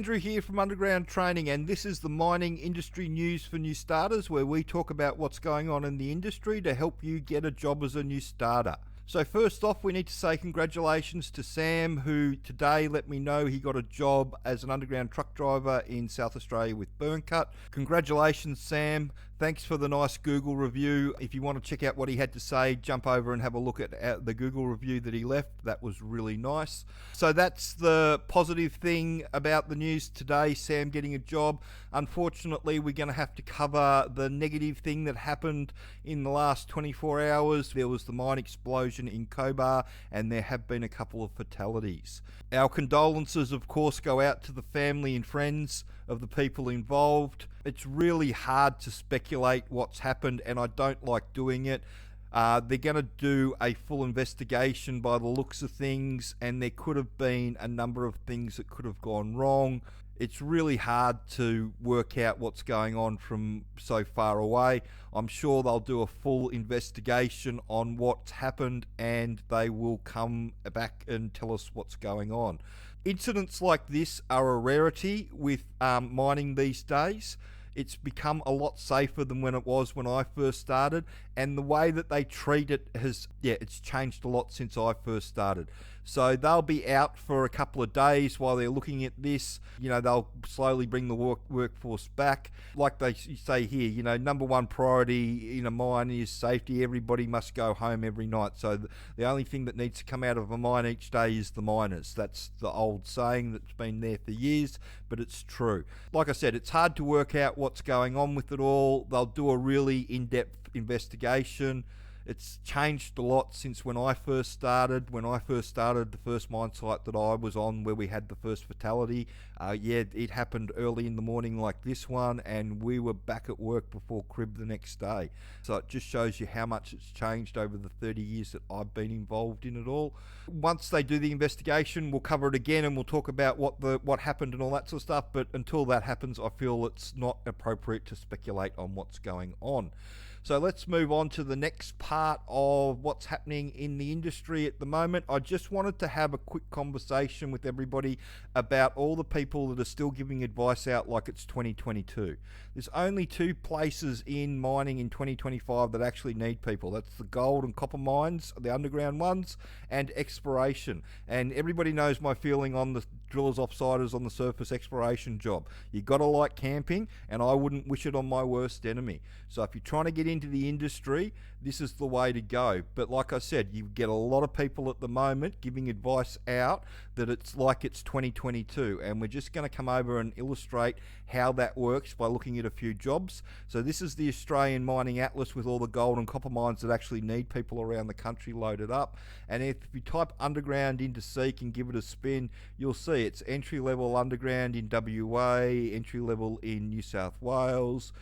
Andrew here from Underground Training, and this is the mining industry news for new starters, where we talk about what's going on in the industry to help you get a job as a new starter. So first off, we need to say congratulations to Sam, who today let me know he got a job as an underground truck driver in South Australia with Byrnecut. Congratulations, Sam. Thanks for the nice Google review. If you want to check out what he had to say, jump over and have a look at the Google review that he left. That was really nice. So that's the positive thing about the news today, Sam getting a job. Unfortunately, we're going to have to cover the negative thing that happened in the last 24 hours. There was the mine explosion in Cobar, and there have been a couple of fatalities. Our condolences, of course, go out to the family and friends of the people involved. It's really hard to speculate what's happened, and I don't like doing it. They're going to do a full investigation by the looks of things, and there could have been a number of things that could have gone wrong. It's really hard to work out what's going on from so far away. I'm sure they'll do a full investigation on what's happened, and they will come back and tell us what's going on. Incidents like this are a rarity with mining these days. It's become a lot safer than when it was when I first started, and the way that they treat it it's changed a lot since I first started. So they'll be out for a couple of days while they're looking at this. They'll slowly bring the workforce back. Like they say here, number one priority in a mine is safety. Everybody must go home every night. So the only thing that needs to come out of a mine each day is the miners. That's the old saying that's been there for years, but it's true. Like I said, it's hard to work out what's going on with it all. They'll do a really in-depth investigation. It's changed a lot since when I first started. When I first started, the first mine site that I was on where we had the first fatality, it happened early in the morning like this one, and we were back at work before crib the next day. So it just shows you how much it's changed over the 30 years that I've been involved in it all. Once they do the investigation, we'll cover it again and we'll talk about what happened and all that sort of stuff. But until that happens, I feel it's not appropriate to speculate on what's going on. So let's move on to the next part of what's happening in the industry at the moment. I just wanted to have a quick conversation with everybody about all the people that are still giving advice out like it's 2022. There's only two places in mining in 2025 that actually need people. That's the gold and copper mines, the underground ones, and exploration. And everybody knows my feeling on the drillers offsiders on the surface exploration job. You got to like camping, and I wouldn't wish it on my worst enemy. So if you're trying to get into the industry, this is the way to go. But like I said, you get a lot of people at the moment giving advice out that it's like it's 2022, and we're just going to come over and illustrate how that works by looking at a few jobs. So this is the Australian Mining Atlas with all the gold and copper mines that actually need people around the country loaded up. And if you type underground into Seek and give it a spin, you'll see it's entry level underground in WA, entry level in New South Wales,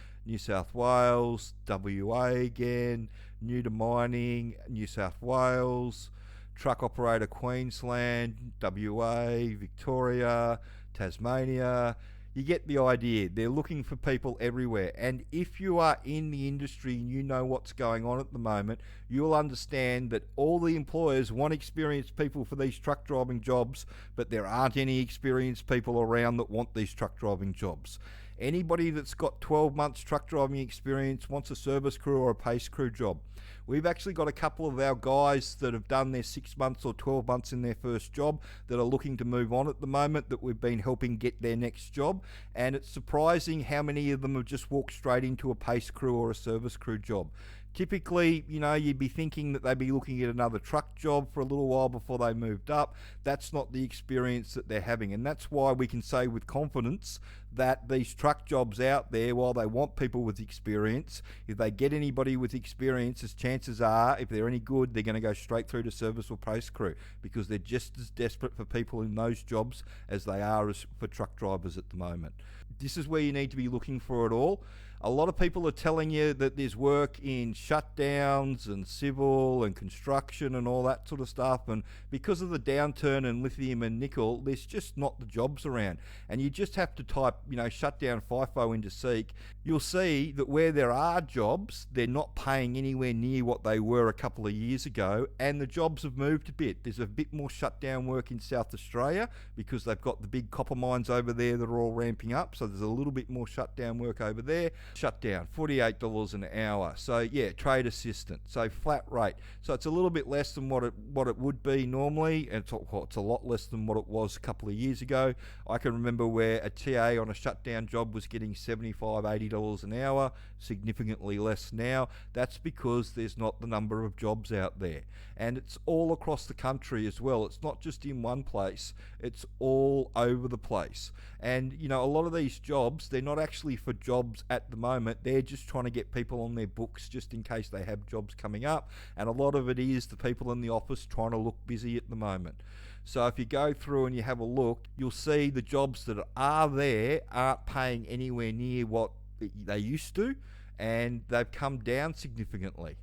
WA again, new to mining, New South Wales, truck operator Queensland, WA, Victoria, Tasmania. You get the idea. They're looking for people everywhere. And if you are in the industry and you know what's going on at the moment, you'll understand that all the employers want experienced people for these truck driving jobs, but there aren't any experienced people around that want these truck driving jobs. Anybody that's got 12 months truck driving experience wants a service crew or a pace crew job. We've actually got a couple of our guys that have done their 6 months or 12 months in their first job that are looking to move on at the moment, that we've been helping get their next job. And it's surprising how many of them have just walked straight into a pace crew or a service crew job. Typically, you'd be thinking that they'd be looking at another truck job for a little while before they moved up. That's not the experience that they're having. And that's why we can say with confidence that these truck jobs out there, while they want people with experience, if they get anybody with experience, as chances are, if they're any good, they're going to go straight through to service or pace crew, because they're just as desperate for people in those jobs as they are for truck drivers at the moment. This is where you need to be looking for it all. A lot of people are telling you that there's work in shutdowns and civil and construction and all that sort of stuff, and because of the downturn in lithium and nickel, there's just not the jobs around. And you just have to type up, shutdown FIFO into Seek, you'll see that where there are jobs, they're not paying anywhere near what they were a couple of years ago, and the jobs have moved a bit. There's a bit more shutdown work in South Australia because they've got the big copper mines over there that are all ramping up, so there's a little bit more shutdown work over there. Shutdown, $48 an hour. So yeah, trade assistant, so flat rate. So it's a little bit less than what it would be normally, and it's a lot less than what it was a couple of years ago. I can remember where a TA on a shutdown job was getting $75, $80 an hour, significantly less now. That's because there's not the number of jobs out there. And it's all across the country as well. It's not just in one place, it's all over the place. And a lot of these jobs, they're not actually for jobs at the moment, they're just trying to get people on their books just in case they have jobs coming up. And a lot of it is the people in the office trying to look busy at the moment. So if you go through and you have a look, you'll see the jobs that are there aren't paying anywhere near what they used to, and they've come down significantly.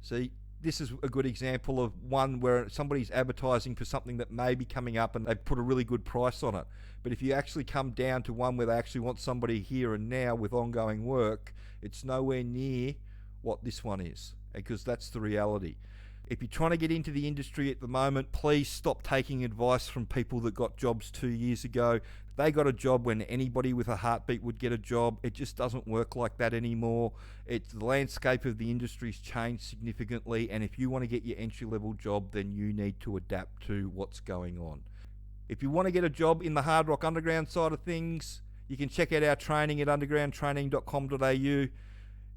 See, this is a good example of one where somebody's advertising for something that may be coming up and they put a really good price on it. But if you actually come down to one where they actually want somebody here and now with ongoing work, it's nowhere near what this one is, because that's the reality. If you're trying to get into the industry at the moment, please stop taking advice from people that got jobs 2 years ago. They got a job when anybody with a heartbeat would get a job. It just doesn't work like that anymore. The landscape of the industry's changed significantly, and if you want to get your entry-level job, then you need to adapt to what's going on. If you want to get a job in the Hardrock Underground side of things, you can check out our training at undergroundtraining.com.au,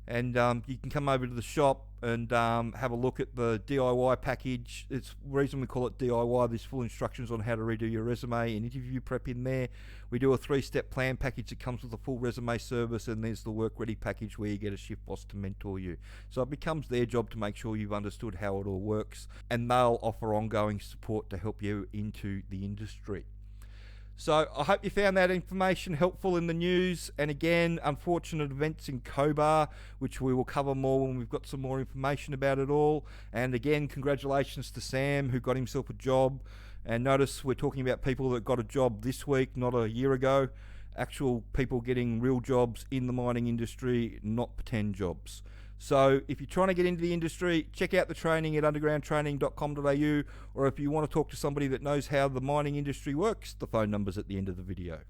and you can come over to the shop and have a look at the DIY package. It's the reason we call it DIY. There's full instructions on how to redo your resume and interview prep in there. We do a 3-step plan package that comes with a full resume service, and there's the work ready package where you get a shift boss to mentor you. So it becomes their job to make sure you've understood how it all works, and they'll offer ongoing support to help you into the industry. So I hope you found that information helpful in the news. And again, unfortunate events in Cobar, which we will cover more when we've got some more information about it all. And again, congratulations to Sam, who got himself a job. And notice we're talking about people that got a job this week, not a year ago. Actual people getting real jobs in the mining industry, not pretend jobs. So if you're trying to get into the industry, check out the training at undergroundtraining.com.au, or if you want to talk to somebody that knows how the mining industry works, the phone number's at the end of the video.